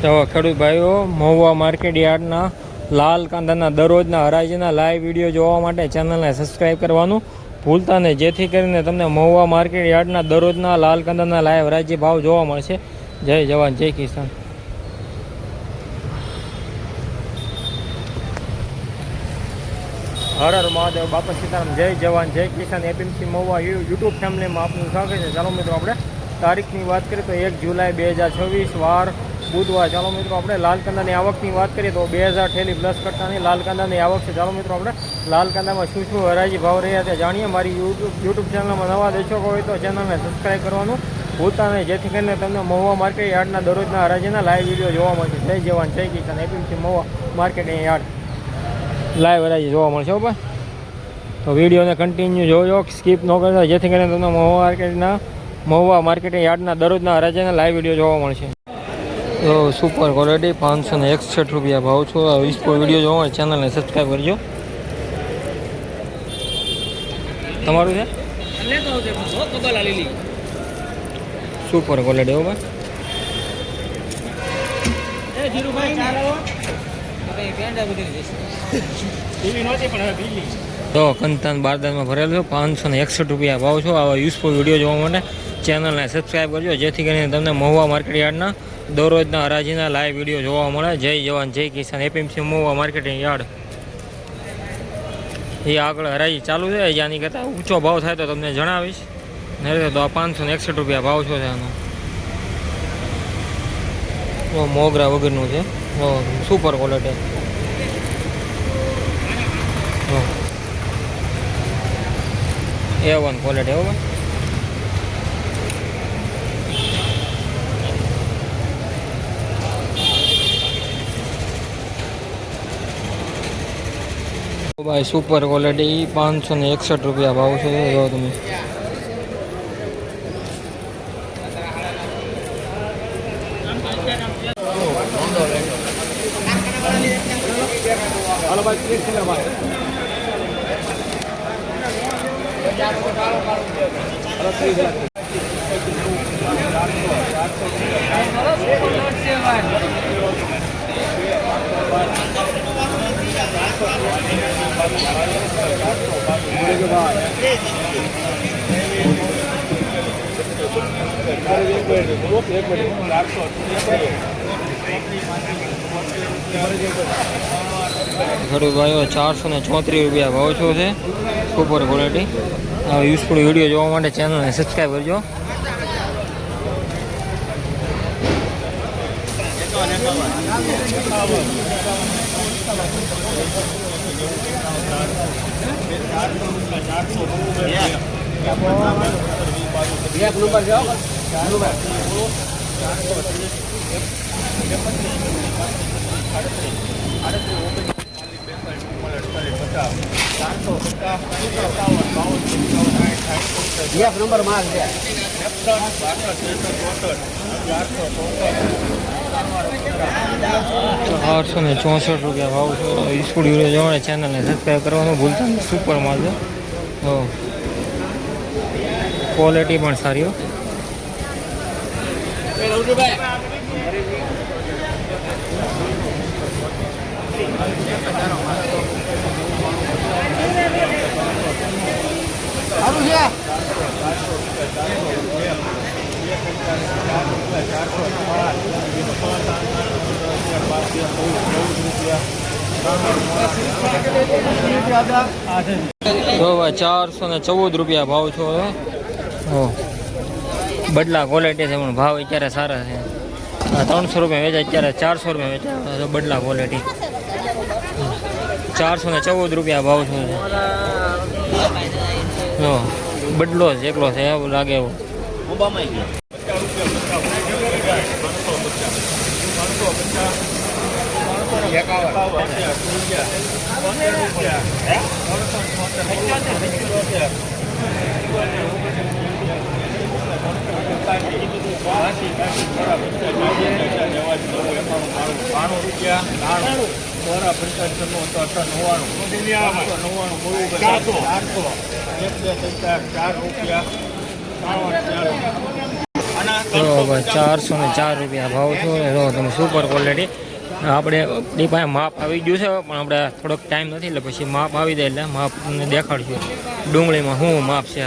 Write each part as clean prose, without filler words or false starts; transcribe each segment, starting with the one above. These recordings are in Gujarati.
તો ખેડૂત ભાઈઓ મહુવા માર્કેટ યાર્ડના લાલ કાંદાના દરરોજના હરાજીના લાઈવ વિડીયો જોવા માટે ચેનલને સબસ્ક્રાઈબ કરવાનું ભૂલતા નહીં, જેથી કરીને તમને મહુવા માર્કેટ યાર્ડના દરરોજના લાલ કાંદાના લાઈવ હરાજી ભાવ જોવા મળશે. જય જવાન જય કિસાન. હર હર મહાદેવ, બાપા સીતારામ. જય જવાન જય કિસાન. એપીએમસી મહુવા યુટ્યુબ ફેમિલીમાં આપનું સ્વાગત છે. ચાલો મિત્રો, આપણે તારીખની વાત કરીએ તો 1 જુલાઈ 2024 વાર બુધવાર. ચાલો મિત્રો, આપણે લાલ કાંદાની આવકની વાત કરીએ તો 2000 થેલી પ્લસ કરતાની લાલ કાંદાની આવક છે. ચાલો મિત્રો, આપણે લાલ કાંદામાં શું શું હરાજી ભાવ રહ્યા છે જાણીએ. મારી યુટ્યુબ ચેનલમાં નવા દર્શકો હોય તો ચેનલને સબસ્ક્રાઈબ કરવાનું ભૂલતા નહીં, જેથી કરીને તમને મહુવા માર્કેટ યાર્ડના દરરોજના હરાજીના લાઈવ વિડીયો જોવા મળશે. જય જવાન જય કિસાન. APMC Mahuva market yard live હરાજી જોવા મળશે. બરાબર, તો વિડીયોને કન્ટિન્યુ જોજો, સ્કીપ ન કરતા, જેથી કરીને તમને મહુવા માર્કેટ યાર્ડના દરરોજના હરાજીના લાઈવ વિડીયો જોવા મળશે. તો સુપર ક્વોલિટી 561 રૂપિયા ભાવ છો. વિસ્પો વિડીયો જોવા મળે, ચેનલને સબસ્ક્રાઈબ કરજો. તમારું છે સુપર ક્વોલિટી. હો ભાઈ, તો કંતાન બારદાનમાં ભરેલો 561 રૂપિયા ભાવ છો. આવા યુઝફુલ વિડીયો જોવા માટે ચેનલને સબસ્ક્રાઈબ કરજો, જેથી કરીને તમને મહુવા માર્કેટ યાર્ડના દરરોજના હરાજીના લાઈવ વિડીયો જોવા મળે. જય જવાન જય કિસાન. APMC Mahuva marketing yard. એ આગળ હરાજી ચાલુ છે, જાની કરતાં ઊંચો ભાવ થાય તો તમને જણાવીશ. નહીં તો આ 561 રૂપિયા ભાવ છો છે આનો. મોગરા વગરનું છે, સુપર ક્વોલિટી. A1 quality. હવે ભાઈ સુપર ક્વોલિટી 561 રૂપિયા ભાવ છે. જો તમે ખેડૂત ભાઈઓ 434 રૂપિયા ભાવ છો છે. Super quality. યુઝફુલ વિડીયો જોવા માટે ચેનલને સબસ્ક્રાઈબ કરજો. નંબર માલ છે 864 રૂપિયા ભાવ છે. યુઝફુલ વિડીયો જોવા ચેનલને સબસ્ક્રાઈબ કરવાનું ભૂલતા નહીં. સુપર માલ છે. ક્વોલિટી પણ સારી. તો 414 રૂપિયા ભાવ છો. બદલા ક્વોલિટી છે પણ ભાવ અત્યારે સારા છે. 300 રૂપિયા વેચાય, અત્યારે 400 રૂપિયા વેચાય. બદલા ક્વોલિટી 414 રૂપિયા ભાવ છો છે. બદલો જ એકલો છે એવું લાગે. એવું બોરા 55 400 400 4 રૂપિયા જો ભાઈ 404 રૂપિયા ભાવ છો. જો તમે સુપર ક્વોલિટી. આપણે એ પાસે માપ આવી ગયું છે પણ આપણે થોડોક ટાઈમ નથી એટલે પછી માપ આવી જાય એટલે માપ તમને દેખાડશું ડુંગળીમાં શું માપ છે.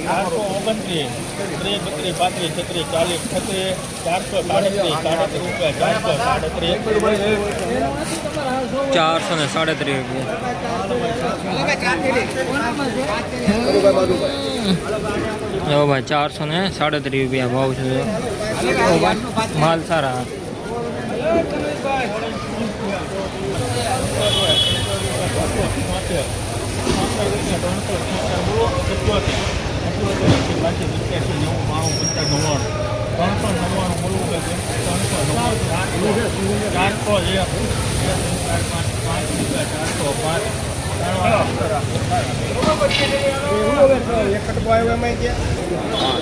429, 32, 33, 40, 36, 437 437 જો ભાઈ 437 રૂપિયા ભાવ છે. માલ સારા.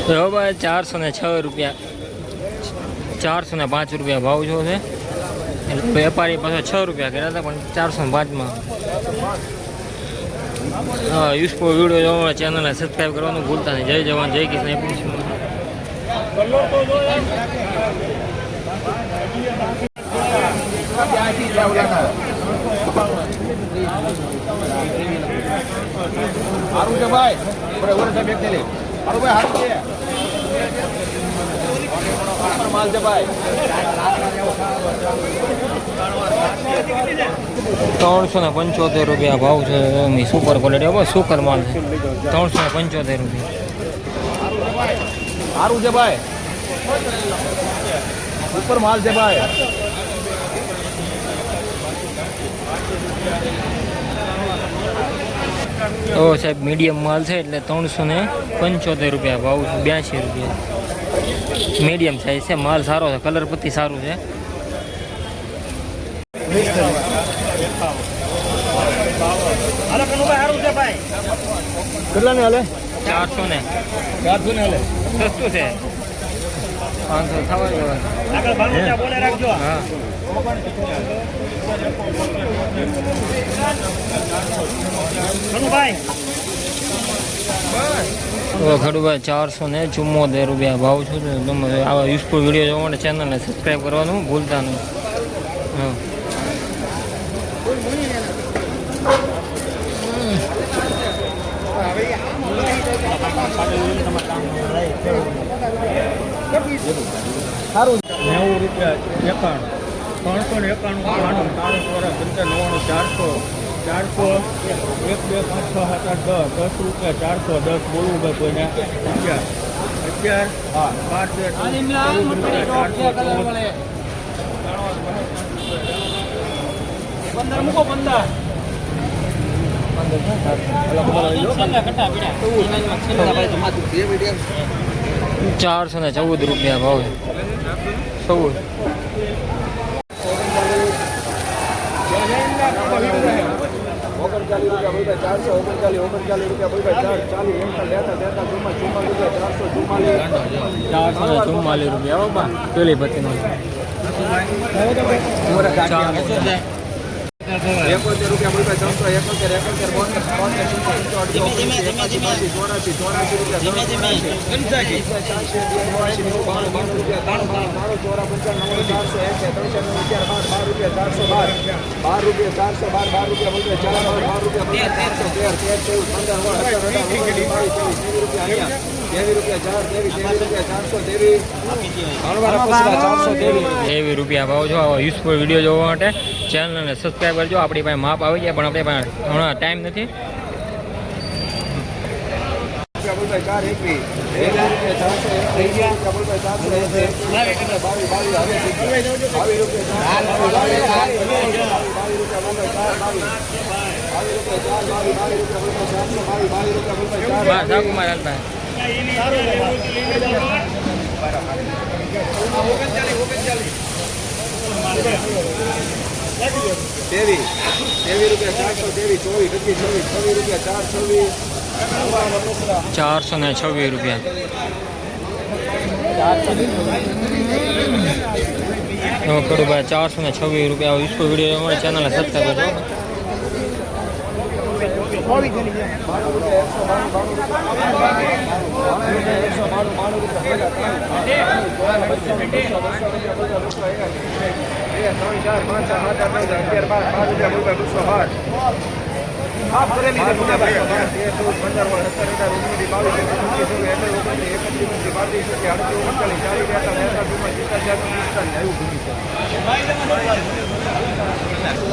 જો ભાઈ 406 રૂપિયા 405 રૂપિયા ભાવ જો છે. એટલે વેપારી પાસે 6 રૂપિયા કર્યા હતા પણ 405માં. હા, યુઝફુલ વિડીયો જોવા ચેનલને સબસ્ક્રાઈબ કરવાનું ભૂલતા નહીં. જય જવાન જય કિસાન. સારું છે ભાઈ, માલ છે ભાઈ. 375 રૂપિયા ભાવ છે. સુપર ક્વોલિટી સુપર માલ છે. 375 રૂપિયા. સારું છે ભાઈ, ઉપર માલ છે ભાઈ. તો સાહેબ મીડિયમ માલ છે એટલે 375 રૂપિયા ભાવ છે. 82 રૂપિયા મીડિયમ સાઈઝ છે. માલ સારો છે, કલર પત્તી સારું છે. કેટલા ને હાલે? 400 ને 400 ને હાલે. સસ્તું છે. 500 થવા દેવા. હા, ખડુભાઈ 474 રૂપિયા ભાવ છે. તમે આવા યુઝફુલ વિડીયો જોવા માટે ચેનલને સબસ્ક્રાઈબ કરવાનું ભૂલતા નહીં. હા, 90 રૂપિયા 91, 391, 400, 400, 1, 2, 5, 6, 7, 8, 10 રૂપિયા 400, 10 બોલવું ભાઈ કોઈને 11, 12, 414 રૂપિયા ભાવ છે. 14 444 રૂપિયા બાબા પેલી પત્તીનો. 71 રૂપિયા બોલ ભાઈ. 70 રૂપિયા ભાવ જો. યુઝફુલ વિડીયો જોવા માટે ચેનલને સબસ્ક્રાઈબ કરજો. આપણી પાસે માપ આવી જાય પણ આપણે પાસે હમણાં ટાઈમ નથી. 426 રૂપિયા. ખડુભાઈ 426 રૂપિયા. યુઝફુલ વિડીયો અમારી ચેનલને સબસ્ક્રાઈબ કરજો.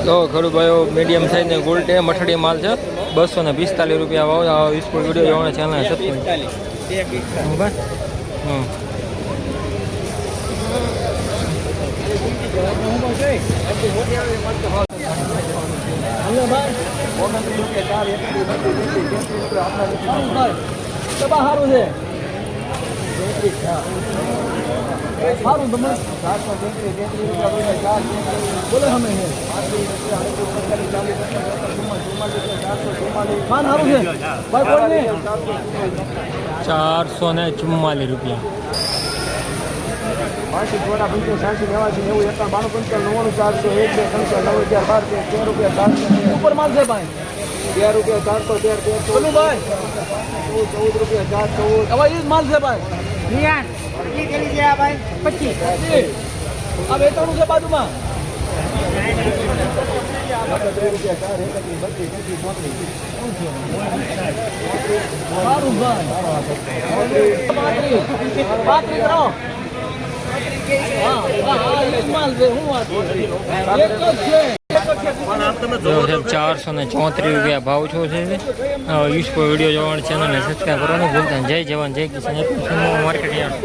તો ખરું ભાઈઓ મીડિયમ સાઇઝની ગોલ્ડ એ મઠડી માલ છે 245 રૂપિયા ભાવ આ વિસ્ફોટ વિડીયો જોવાના ચેનલ સબસ્ક્રાઈબ સારું છે સારું તમે બોલે અમે માન સારું છે ભાઈ કોઈ નહીં 444 રૂપિયા ઉપર માલ છે ભાઈ 13 ભાઈ 14 રૂપિયા 14 હવે એ જ માલ છે ભાઈ આ વેચાણું છે બાજુમાં સારું ભાઈ 35 કરો હા હા એ જ માલ છે હું વાત એક જ છે 434 રૂપિયા ભાવ છો છે યુઝફુલ વિડીયો જોવાની ચેનલને સબસ્ક્રાઈબ કરવાનું ભૂલતા નહીં. જય જવાન જય કિસાન માર્કેટ યાર્ડ.